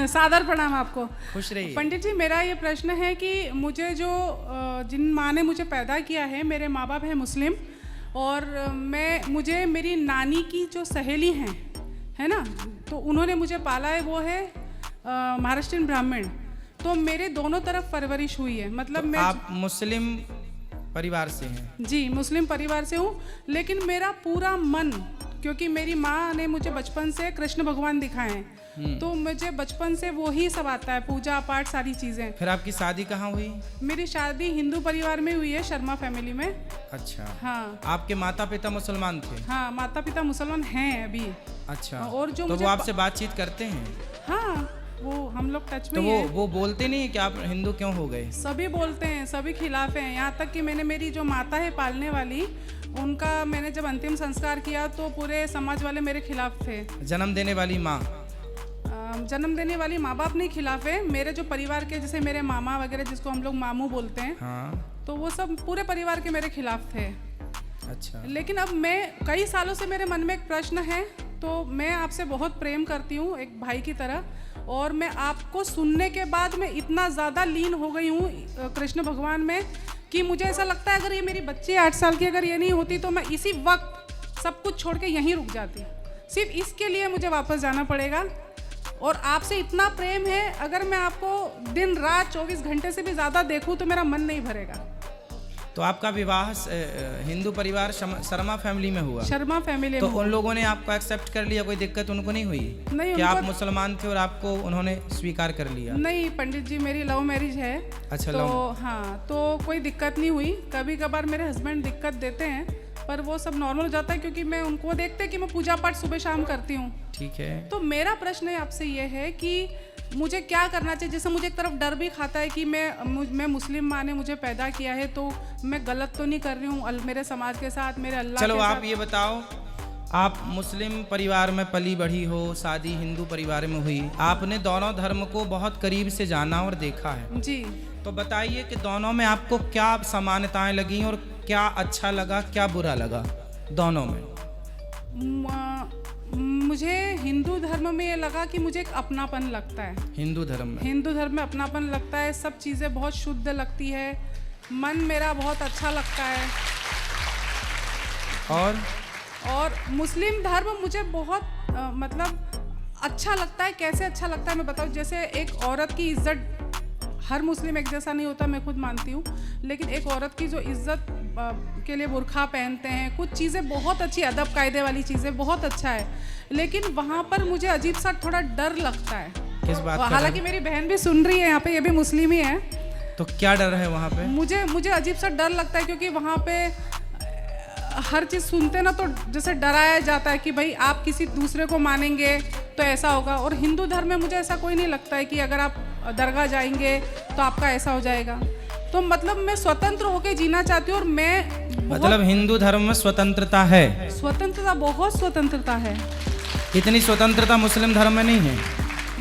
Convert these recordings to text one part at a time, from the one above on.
सादर प्रणाम आपको। खुश रहिए। पंडित जी, मेरा ये प्रश्न है कि मुझे जो जिन माँ ने मुझे पैदा किया है, मेरे माँ बाप हैं मुस्लिम, और मुझे मेरी नानी की जो सहेली हैं, है ना, तो उन्होंने मुझे पाला है, वो है महाराष्ट्रीयन ब्राह्मण। तो मेरे दोनों तरफ परवरिश हुई है, मतलब तो मैं आप मुस्लिम परिवार से हैं? जी, मुस्लिम परिवार से हूँ, लेकिन मेरा पूरा मन, क्योंकि मेरी माँ ने मुझे बचपन से कृष्ण भगवान दिखाए हैं, तो मुझे बचपन से वो ही सब आता है, पूजा पाठ सारी चीज़ें। फिर आपकी शादी कहाँ हुई? मेरी शादी हिंदू परिवार में हुई है, शर्मा फैमिली में। अच्छा। हाँ। आपके माता पिता मुसलमान थे? हाँ, माता पिता मुसलमान हैं अभी। अच्छा। और जो तो मुझे वो आपसे बातचीत करते हैं? हाँ, वो हम लोग टच में तो ही हैं। वो बोलते नहीं है कि आप हिंदू क्यों हो गए? सभी बोलते हैं, सभी खिलाफ हैं। यहाँ तक कि मैंने मेरी जो माता है पालने वाली, उनका मैंने जब अंतिम संस्कार किया तो पूरे समाज वाले मेरे खिलाफ थे। जन्म देने वाली माँ? जन्म देने वाली माँ बाप नहीं खिलाफ है, मेरे जो परिवार के, जैसे मेरे मामा वगैरह, जिसको हम लोग मामू बोलते हैं, हाँ। तो वो सब पूरे परिवार के मेरे खिलाफ थे। अच्छा। लेकिन अब मैं, कई सालों से मेरे मन में एक प्रश्न है, तो मैं आपसे बहुत प्रेम करती हूँ एक भाई की तरह, और मैं आपको सुनने के बाद मैं इतना ज़्यादा लीन हो गई हूँ कृष्ण भगवान में कि मुझे ऐसा लगता है अगर ये मेरी बच्ची 8 साल की अगर ये नहीं होती तो मैं इसी वक्त सब कुछ छोड़ के यहीं रुक जाती। सिर्फ इसके लिए मुझे वापस जाना पड़ेगा, और आपसे इतना प्रेम है, अगर मैं आपको दिन रात 24 घंटे से भी ज़्यादा देखूँ तो मेरा मन नहीं भरेगा। तो आपका विवाह हिंदू परिवार शर्मा फैमिली में हुआ? शर्मा फैमिली तो में। उन लोगों ने आपको एक्सेप्ट कर लिया? कोई दिक्कत उनको नहीं हुई? नहीं, कि आप मुसलमान थे और आपको उन्होंने स्वीकार कर लिया? नहीं पंडित जी, मेरी लव मैरिज है। अच्छा। तो हाँ, तो कोई दिक्कत नहीं हुई। कभी कभार मेरे हस्बैंड दिक्कत देते हैं, पर वो सब नॉर्मल हो जाता है, क्योंकि मैं उनको देखते हैं कि मैं पूजा पाठ सुबह शाम करती हूँ। ठीक है। तो मेरा प्रश्न आपसे ये है कि मुझे क्या करना चाहिए? जैसे मुझे एक तरफ डर भी खाता है कि मैं मुस्लिम माँ ने मुझे पैदा किया है, तो मैं गलत तो नहीं कर रही हूँ मेरे समाज के साथ, मेरे अल्लाह चलो के आप साथ। ये बताओ, आप मुस्लिम परिवार में पली बढ़ी हो, शादी हिंदू परिवार में हुई, आपने दोनों धर्म को बहुत करीब से जाना और देखा है जी। तो बताइए कि दोनों में आपको क्या समानताएं लगी और क्या अच्छा लगा, क्या बुरा लगा दोनों में? मुझे हिंदू धर्म में ये लगा कि मुझे एक अपनापन लगता है। हिंदू धर्म में अपनापन लगता है, सब चीज़ें बहुत शुद्ध लगती है, मन मेरा बहुत अच्छा लगता है। और मुस्लिम धर्म मुझे बहुत मतलब अच्छा लगता है। कैसे अच्छा लगता है मैं बताऊँ? जैसे एक औरत की इज्जत, हर मुस्लिम एक जैसा नहीं होता, मैं खुद मानती हूँ, लेकिन एक औरत की जो इज्जत के लिए बुर्खा पहनते हैं, कुछ चीज़ें बहुत अच्छी, अदब कायदे वाली चीज़ें बहुत अच्छा है, लेकिन वहाँ पर मुझे अजीब सा थोड़ा डर लगता है। किस बात का? हालांकि मेरी बहन भी सुन रही है यहाँ पे, ये भी मुस्लिम ही है। तो क्या डर है वहाँ पे? मुझे अजीब सा डर लगता है, क्योंकि वहाँ पे हर चीज़ सुनते ना तो जैसे डराया जाता है कि भाई आप किसी दूसरे को मानेंगे तो ऐसा होगा। और हिंदू धर्म में मुझे ऐसा कोई नहीं लगता है कि अगर आप दरगाह जाएंगे तो आपका ऐसा हो जाएगा। तो मतलब मैं स्वतंत्र होकर जीना चाहती हूँ, और मैं मतलब हिंदू धर्म में स्वतंत्रता है? स्वतंत्रता, बहुत स्वतंत्रता है। इतनी स्वतंत्रता मुस्लिम धर्म में नहीं है?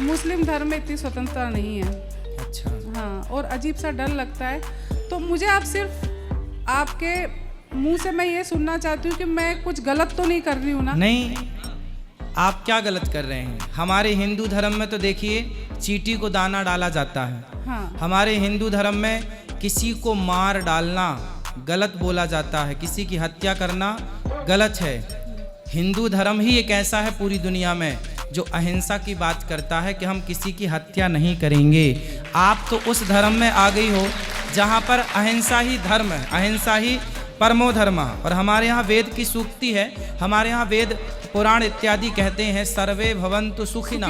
मुस्लिम धर्म में इतनी स्वतंत्रता नहीं है। अच्छा। हाँ, और अजीब सा डर लगता है। तो मुझे आप सिर्फ आपके मुंह से मैं ये सुनना चाहती हूँ कि मैं कुछ गलत तो नहीं कर रही हूँ ना? नहीं, आप क्या गलत कर रहे हैं? हमारे हिंदू धर्म में तो देखिए चींटी को दाना डाला जाता है। हाँ। हमारे हिंदू धर्म में किसी को मार डालना गलत बोला जाता है, किसी की हत्या करना गलत है। हिंदू धर्म ही एक ऐसा है पूरी दुनिया में जो अहिंसा की बात करता है कि हम किसी की हत्या नहीं करेंगे। आप तो उस धर्म में आ गई हो जहाँ पर अहिंसा ही धर्म है, अहिंसा ही परमो धर्म। और हमारे यहाँ वेद की सूक्ति है, हमारे यहाँ वेद पुराण इत्यादि कहते हैं सर्वे भवन्तु सुखिना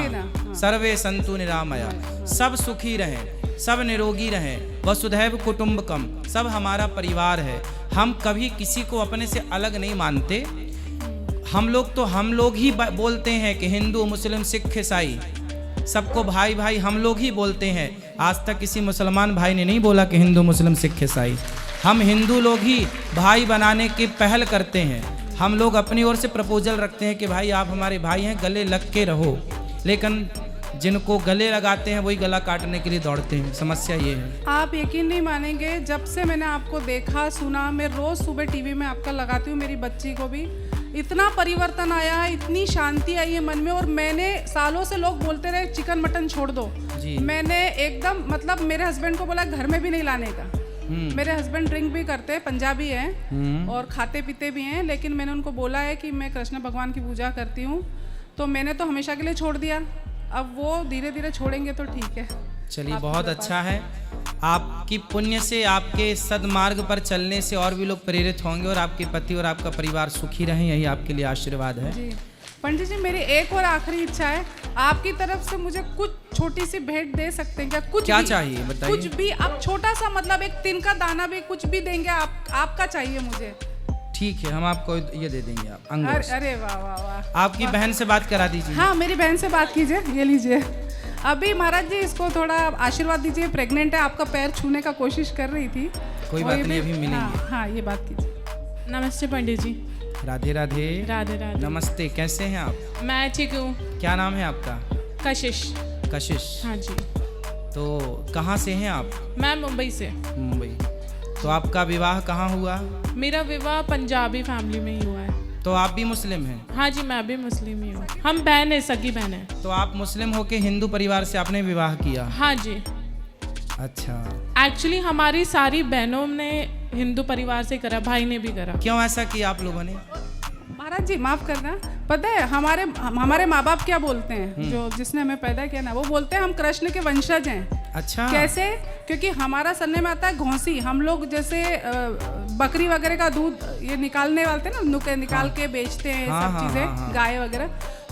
सर्वे सन्तु निरामया। सब सुखी रहें, सब निरोगी रहें, वसुधैव कुटुम्बकम, सब हमारा परिवार है। हम कभी किसी को अपने से अलग नहीं मानते। हम लोग ही बोलते हैं कि हिंदू मुस्लिम सिख ईसाई सबको भाई भाई हम लोग ही बोलते हैं। आज तक किसी मुसलमान भाई ने नहीं बोला कि हिंदू मुस्लिम सिख ईसाई। हम हिंदू लोग ही भाई बनाने की पहल करते हैं। हम लोग अपनी ओर से प्रपोजल रखते हैं कि भाई आप हमारे भाई हैं, गले लग के रहो। लेकिन जिनको गले लगाते हैं वही गला काटने के लिए दौड़ते हैं। समस्या ये है। आप यकीन नहीं मानेंगे, जब से मैंने आपको देखा सुना, मैं रोज़ सुबह टीवी में आपका लगाती हूँ, मेरी बच्ची को भी। इतना परिवर्तन आया है, इतनी शांति आई है मन में। और मैंने सालों से लोग बोलते रहे चिकन मटन छोड़ दो, मैंने एकदम मतलब मेरे हस्बैंड को बोला घर में भी नहीं लाने का। मेरे हस्बैंड ड्रिंक भी करते हैं, पंजाबी हैं और खाते पीते भी हैं, लेकिन मैंने उनको बोला है कि मैं कृष्ण भगवान की पूजा करती हूँ, तो मैंने तो हमेशा के लिए छोड़ दिया। अब वो धीरे धीरे छोड़ेंगे तो ठीक है। चलिए, बहुत अच्छा है। आपकी पुण्य से, आपके सदमार्ग पर चलने से और भी लोग प्रेरित होंगे और आपके पति और आपका परिवार सुखी रहें, यही आपके लिए आशीर्वाद है। जी पंडित जी, मेरी एक और आखिरी इच्छा है, आपकी तरफ से मुझे कुछ छोटी सी भेंट दे सकते हैं क्या? कुछ क्या भी चाहिए बताइए। कुछ भी आप छोटा सा, मतलब एक तिल का दाना भी कुछ भी देंगे आपका चाहिए मुझे। ठीक है, हम आपको ये दे देंगे। आप अंगूर। अरे वाह वाह वाह। आपकी बहन से बात करा दीजिए। हाँ, मेरी बहन से बात कीजिए, ये लीजिए। अभी महाराज जी इसको थोड़ा आशीर्वाद दीजिए, प्रेग्नेंट है, आपका पैर छूने का कोशिश कर रही थी। कोई बात नहीं, अभी मिलेंगे। हाँ, ये बात कीजिए। नमस्ते पंडित जी। राधे राधे। राधे राधे। नमस्ते, कैसे हैं आप? मैं ठीक हूँ। क्या नाम है आपका? कशिश। कशिश। हाँ जी। तो कहाँ से हैं आप? मैं मुंबई से। मुंबई। तो आपका विवाह कहाँ हुआ? मेरा विवाह पंजाबी फैमिली में ही हुआ है। तो आप भी मुस्लिम हैं? हाँ जी, मैं भी मुस्लिम ही हूँ। हम बहन है, सगी बहन है। तो आप मुस्लिम होके हिंदू परिवार से आपने विवाह किया? हाँ जी। अच्छा। एक्चुअली हमारी सारी बहनों ने हिंदू परिवार से करा, भाई ने भी करा। क्यों ऐसा किया आप लोगों ने? महाराज जी माफ करना, पता है हमारे माँ बाप क्या बोलते हैं, जो जिसने हमें पैदा किया ना, वो बोलते हैं हम कृष्ण के वंशज हैं। अच्छा। कैसे? क्योंकि हमारा सरनेम आता है घोंसी। हम लोग जैसे बकरी वगैरह का दूध ये निकालने वाले थे ना, नुके निकाल के बेचते हैं, सब चीजें, गाय वगैरह।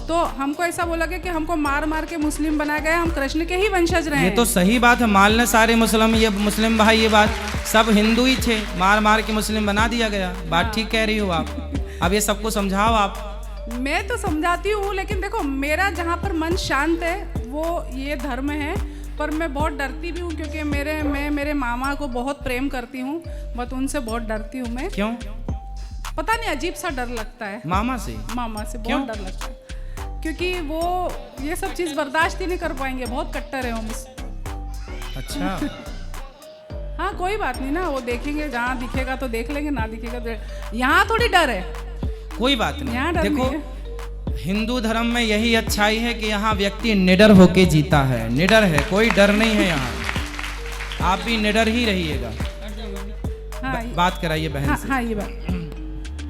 तो हमको ऐसा बोला गया कि हमको मार मार के मुस्लिम बनाया गया, हम कृष्ण के ही वंशज रहे। ये तो सही बात है, मालने सारे मुस्लिम भाई, ये बात सब हिंदू ही थे, मार मार के मुस्लिम बना दिया गया। बात ठीक कह रही हो आप। अब ये सबको समझाओ आप। मैं तो समझाती हूँ, लेकिन देखो मेरा जहाँ पर मन शांत है वो ये धर्म है, पर मैं बहुत डरती भी हूँ क्योंकि मैं मेरे मामा को बहुत प्रेम करती हूँ, बट उनसे बहुत डरती हूँ मैं। क्यों? पता नहीं, अजीब सा डर लगता है। मामा से? मामा से बहुत डर लगता है क्योंकि वो ये सब चीज़ बर्दाश्त ही नहीं कर पाएंगे, बहुत कट्टर है वो मुझसे। अच्छा। हाँ, कोई बात नहीं ना, वो देखेंगे, जहाँ दिखेगा तो देख लेंगे, ना दिखेगा तो यहाँ थोड़ी डर है। कोई बात नहीं, देखो नहीं हिंदू धर्म में यही अच्छाई है कि यहाँ व्यक्ति निडर होके जीता है, निडर है, कोई डर नहीं है यहाँ। आप भी निडर ही रहिएगा। हाँ, बात कराइए बहन से। हाँ, ये बात।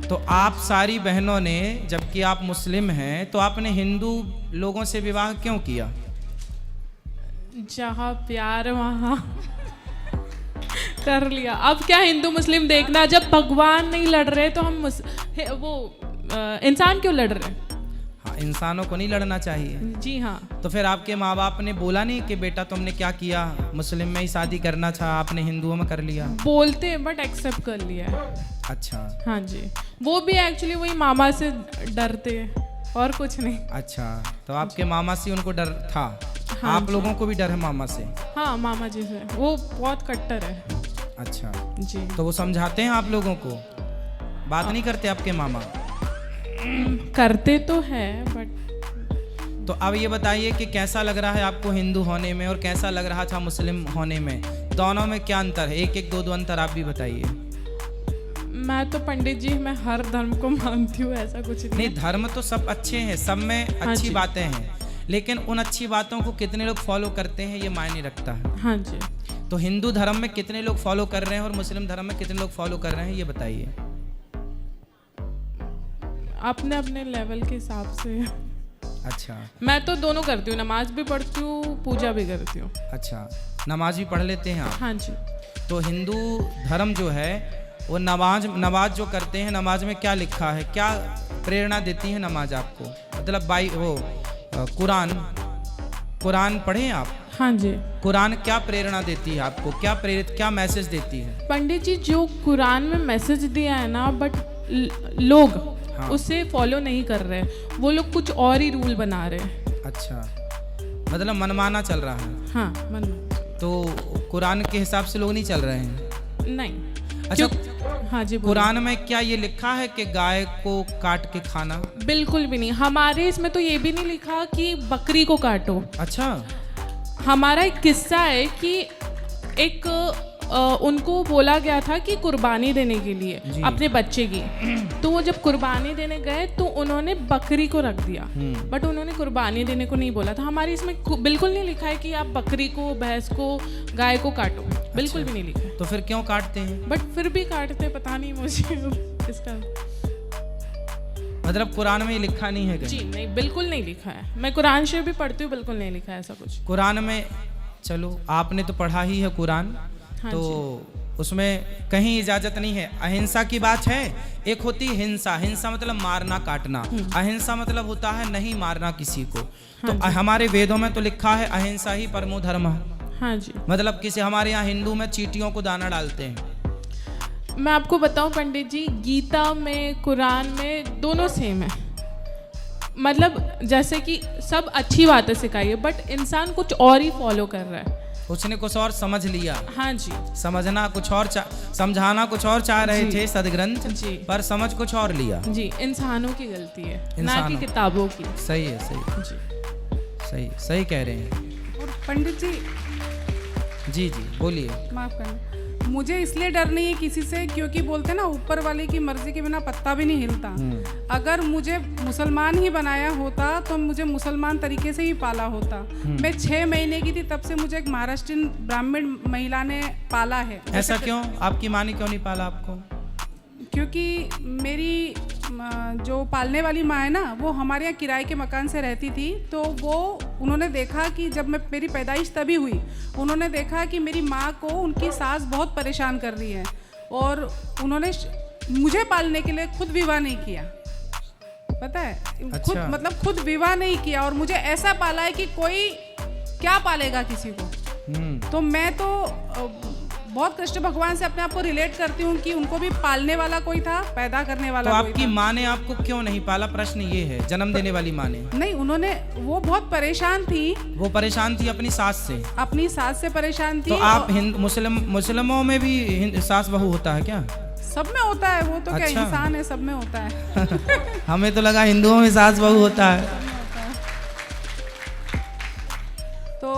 तो आप सारी बहनों ने, जबकि आप मुस्लिम हैं, तो आपने हिंदू लोगों से विवाह क्यों किया? जहाँ प्यार वहाँ कर लिया। अब क्या हिंदू मुस्लिम देखना, जब भगवान नहीं लड़ रहे तो हम इंसान क्यों लड़ रहे? हाँ, इंसानों को नहीं लड़ना चाहिए। जी हाँ। तो फिर आपके माँ बाप ने बोला नहीं कि बेटा तुमने क्या किया, मुस्लिम में ही शादी करना था, आपने हिंदुओं में कर लिया? बोलते हैं बट एक्सेप्ट कर लिया है। अच्छा। हाँ जी, वो भी एक्चुअली वही मामा से डरते हैं और कुछ नहीं। अच्छा, तो आपके मामा से उनको डर था? हाँ, आप लोगों को भी डर है मामा से? हाँ, मामा जी से, वो बहुत कट्टर है। अच्छा जी। तो वो समझाते हैं आप लोगों को? बात नहीं करते आपके मामा? करते तो है बट। तो अब ये बताइए कि कैसा लग रहा है आपको हिंदू होने में और कैसा लग रहा था मुस्लिम होने में? दोनों में क्या अंतर है? एक एक दो अंतर आप भी बताइए। मैं तो पंडित जी, मैं हर धर्म को मानती हूँ, ऐसा कुछ नहीं, धर्म तो सब अच्छे हैं, सब में अच्छी बातें हैं, लेकिन उन अच्छी बातों को कितने लोग फॉलो करते हैं ये मायने रखता है। हाँ जी। तो हिंदू धर्म में कितने लोग फॉलो कर रहे हैं और मुस्लिम धर्म में कितने लोग फॉलो कर रहे हैं, ये बताइए। अपने अपने लेवल के हिसाब से। अच्छा। मैं तो दोनों करती हूँ, नमाज भी पढ़ती हूँ, पूजा भी करती हूँ। अच्छा, नमाज भी पढ़ लेते हैं आप? हाँ जी। तो हिंदू धर्म जो है वो नमाज जो करते हैं, नमाज में क्या लिखा है, क्या प्रेरणा देती है नमाज आपको? मतलब कुरान पढ़े आप? हाँ जी। कुरान क्या प्रेरणा देती है आपको, क्या मैसेज देती है? पंडित जी, जो कुरान में मैसेज दिया है ना, बट लोग उसे फॉलो नहीं कर रहे, वो लोग कुछ और ही रूल बना रहे हैं। अच्छा, मतलब मनमाना चल रहा है। हाँ, मनमाना। तो कुरान के हिसाब से लोग नहीं चल रहे हैं? नहीं। अच्छा। हाँ जी। कुरान में क्या ये लिखा है कि गाय को काट के खाना? बिल्कुल भी नहीं। हमारे इसमें तो ये भी नहीं लिखा कि बकरी को काटो। अच्छा। हमारा एक किस्सा है कि एक उनको बोला गया था कि कुर्बानी देने के लिए जी। अपने बच्चे की। तो वो जब कुर्बानी देने गए तो उन्होंने बकरी को रख दिया, बट उन्होंने कुर्बानी देने को नहीं बोला था। हमारे इसमें बिल्कुल नहीं लिखा है कि आप बकरी को, भैंस को, गाय को काटो, बिल्कुल भी नहीं लिखा है। तो फिर क्यों काटते हैं? बट फिर भी काटते, पता नहीं मुझे इसका। मतलब कुरान में ये लिखा नहीं है जी कहीं? नहीं, बिल्कुल नहीं लिखा है। मैं कुरान शरीफ भी पढ़ती हूँ, बिल्कुल नहीं लिखा है ऐसा कुछ। कुरान में, चलो आपने तो पढ़ा ही है कुरान, हाँ तो उसमें कहीं इजाजत नहीं है। अहिंसा की बात है। एक होती है हिंसा, हिंसा मतलब मारना काटना, अहिंसा मतलब होता है नहीं मारना किसी को। तो हमारे वेदों में तो लिखा है अहिंसा ही परमो धर्म। हाँ जी। मतलब किसी, हमारे यहाँ हिंदू में चींटियों को दाना डालते हैं। मैं आपको बताऊं पंडित जी, गीता में, कुरान में दोनों सेम है। मतलब जैसे कि सब अच्छी बातें सिखाई है, बट इंसान कुछ और ही फॉलो कर रहा है। उसने कुछ और समझ लिया। हाँ जी। समझना कुछ और समझाना कुछ और चाह रहे थे सदग्रंथ, जी। पर समझ कुछ और लिया। जी, इंसानों की गलती है, ना इंसानों। कि किताबों की। सही है, सही जी। सही सही कह रहे हैं। और पंडित जी, जी जी बोलिए। माफ़ करना, मुझे इसलिए डर नहीं है किसी से, क्योंकि बोलते हैं ना ऊपर वाले की मर्जी के बिना पत्ता भी नहीं हिलता। अगर मुझे मुसलमान ही बनाया होता तो मुझे मुसलमान तरीके से ही पाला होता। मैं 6 महीने की थी तब से मुझे एक महाराष्ट्रीयन ब्राह्मण महिला ने पाला है। ऐसा क्यों? आपकी माँ ने क्यों नहीं पाला आपको? क्योंकि मेरी जो पालने वाली माँ है ना, वो हमारे यहाँ किराए के मकान से रहती थी। तो उन्होंने देखा कि जब मेरी पैदाइश तभी हुई, उन्होंने देखा कि मेरी माँ को उनकी सास बहुत परेशान कर रही है, और उन्होंने मुझे पालने के लिए खुद विवाह नहीं किया। पता है, खुद अच्छा। मतलब खुद विवाह नहीं किया, और मुझे ऐसा पाला है कि कोई क्या पालेगा किसी को। तो मैं तो बहुत कृष्ण भगवान से अपने आप को रिलेट करती हूँ कि उनको भी पालने वाला कोई था, पैदा करने वाला तो कोई आपकी था। माँ ने आपको क्यों नहीं पाला? प्रश्न ये है, जन्म देने वाली माँ ने। नहीं, वो बहुत परेशान थी, वो परेशान थी अपनी सास से। अपनी सास से परेशान थी। तो आप मुस्लिमों में भी सास बहू होता है क्या? सब में होता है, वो तो क्या अच्छा। इंसान है, सब में होता है। हमें तो लगा हिंदुओं में सास बहू होता है। तो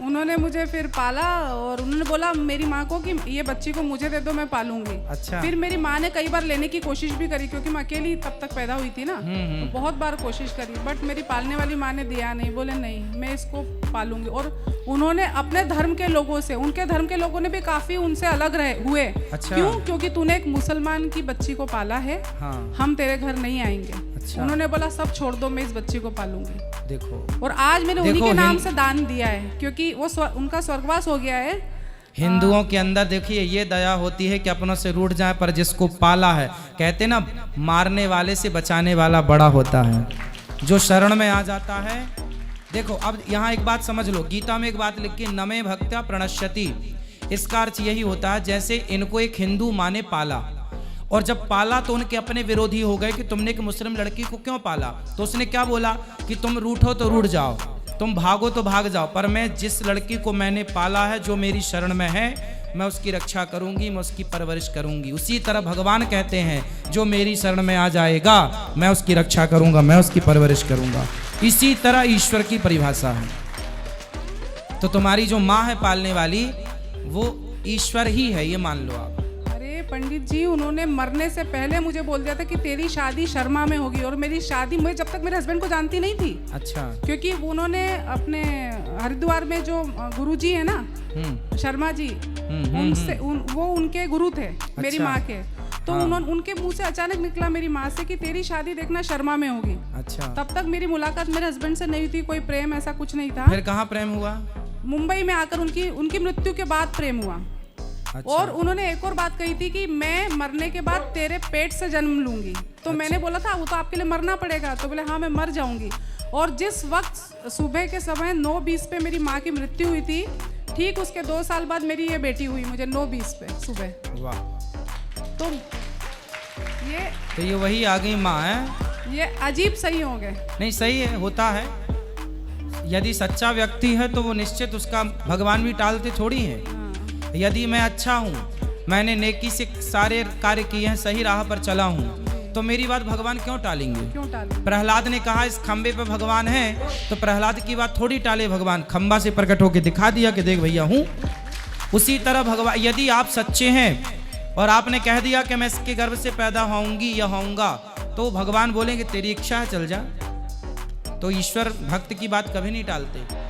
उन्होंने मुझे फिर पाला, और उन्होंने बोला मेरी माँ को कि ये बच्ची को मुझे दे दो, मैं पालूंगी। अच्छा। फिर मेरी माँ ने कई बार लेने की कोशिश भी करी, क्योंकि मैं अकेली तब तक पैदा हुई थी ना। तो बहुत बार कोशिश करी, बट मेरी पालने वाली माँ ने दिया नहीं, बोले नहीं मैं इसको पालूंगी। और उन्होंने अपने धर्म के लोगों से, उनके धर्म के लोगों ने भी काफी उनसे अलग हुए। अच्छा। क्यों? क्योंकि तूने एक मुसलमान की बच्ची को पाला है, हाँ। हम तेरे घर नहीं आएंगे। अच्छा। उन्होंने बोला सब छोड़ दो, मैं इस बच्ची को पालूंगी। देखो, और आज मैंने उन्हीं देखो, के नाम से दान दिया है, क्योंकि वो उनका स्वर्गवास हो गया है। हिंदुओं के अंदर देखिए ये दया होती है कि अपनों से रूठ जाए, पर जिसको पाला है, कहते ना मारने वाले से बचाने वाला बड़ा होता है, जो शरण में आ जाता है। देखो अब यहाँ एक बात समझ लो, गीता में एक बात लिखी, नमे भक्त्या प्रणश्यति। इसका अर्थ यही होता है जैसे इनको एक हिंदू माँ ने पाला, और जब पाला तो उनके अपने विरोधी हो गए कि तुमने एक मुस्लिम लड़की को क्यों पाला। तो उसने क्या बोला कि तुम रूठो तो रूठ जाओ, तुम भागो तो भाग जाओ, पर मैं जिस लड़की को मैंने पाला है, जो मेरी शरण में है, मैं उसकी रक्षा करूंगी, मैं उसकी परवरिश करूंगी। उसी तरह भगवान कहते हैं जो मेरी शरण में आ जाएगा मैं उसकी रक्षा करूंगा, मैं उसकी परवरिश करूंगा। इसी तरह ईश्वर की परिभाषा है। तो तुम्हारी जो माँ है पालने वाली, वो ईश्वर ही है, ये मान लो आप। अरे पंडित जी, उन्होंने मरने से पहले मुझे बोल दिया था कि तेरी शादी शर्मा में होगी, और मेरी शादी मैं जब तक मेरे हस्बैंड को जानती नहीं थी। अच्छा। क्योंकि उन्होंने अपने हरिद्वार में जो गुरुजी है ना, शर्मा जी, उनसे वो उनके गुरु थे। अच्छा। मेरी माँ के। तो उनके मुंह से अचानक निकला मेरी माँ से कि तेरी शादी देखना शर्मा में होगी। अच्छा। तब तक मेरी मुलाकात मेरे हस्बैंड से नहीं थी, कोई प्रेम ऐसा कुछ नहीं था। फिर कहाँ प्रेम हुआ? मुंबई में आकर उनकी मृत्यु के बाद प्रेम हुआ। अच्छा। और उन्होंने एक और बात कही थी कि मैं मरने के बाद तेरे पेट से जन्म लूंगी। तो अच्छा। मैंने बोला था वो तो आपके लिए मरना पड़ेगा। तो बोले हाँ मैं मर जाऊंगी। और जिस वक्त सुबह के समय 9:20 पे मेरी माँ की मृत्यु हुई थी, ठीक उसके 2 साल बाद मेरी ये बेटी हुई मुझे 9:20 पे सुबह। वाह। तो ये वही आ गई माँ है। ये अजीब सही हो गए। नहीं सही है, होता है। यदि सच्चा व्यक्ति है तो वो निश्चित उसका भगवान भी टालते थोड़ी है। यदि मैं अच्छा हूँ, मैंने नेकी से सारे कार्य किए हैं, सही राह पर चला हूँ, तो मेरी बात भगवान क्यों टालेंगे? क्यों टालेंगे? प्रहलाद ने कहा इस खंबे पे भगवान है, तो प्रहलाद की बात थोड़ी टाले भगवान। खंबा से प्रकट होकर दिखा दिया कि देख भैया हूँ। उसी तरह भगवान, यदि आप सच्चे हैं और आपने कह दिया कि मैं इसके गर्भ से पैदा होऊंगी या होऊंगा, तो भगवान बोलेंगे तेरी इच्छा है, चल जा। तो ईश्वर भक्त की बात कभी नहीं टालते।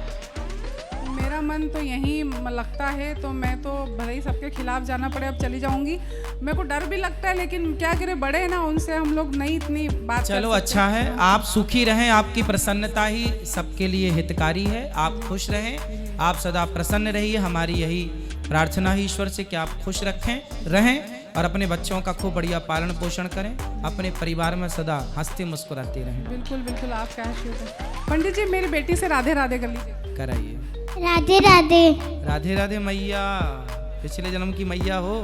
मेरा मन तो यही लगता है, तो मैं तो भले ही सबके खिलाफ जाना पड़े अब चली जाऊंगी। मेरे को डर भी लगता है, लेकिन क्या करें, बड़े हैं ना, उनसे हम लोग नहीं इतनी बात चलो कर अच्छा है, आप सुखी रहें, आपकी प्रसन्नता ही सबके लिए हितकारी है। आप खुश रहें, आप सदा प्रसन्न रहिए, हमारी यही प्रार्थना है ईश्वर से कि आप खुश रहें और अपने बच्चों का खूब बढ़िया पालन पोषण करें, अपने परिवार में सदा हंसते मुस्कुराते रहें। बिल्कुल बिल्कुल, आप क्या पंडित जी, मेरी बेटी से राधे राधे कर लीजिए। कराइए। राधे राधे। राधे राधे मैया, पिछले जन्म की मैया हो।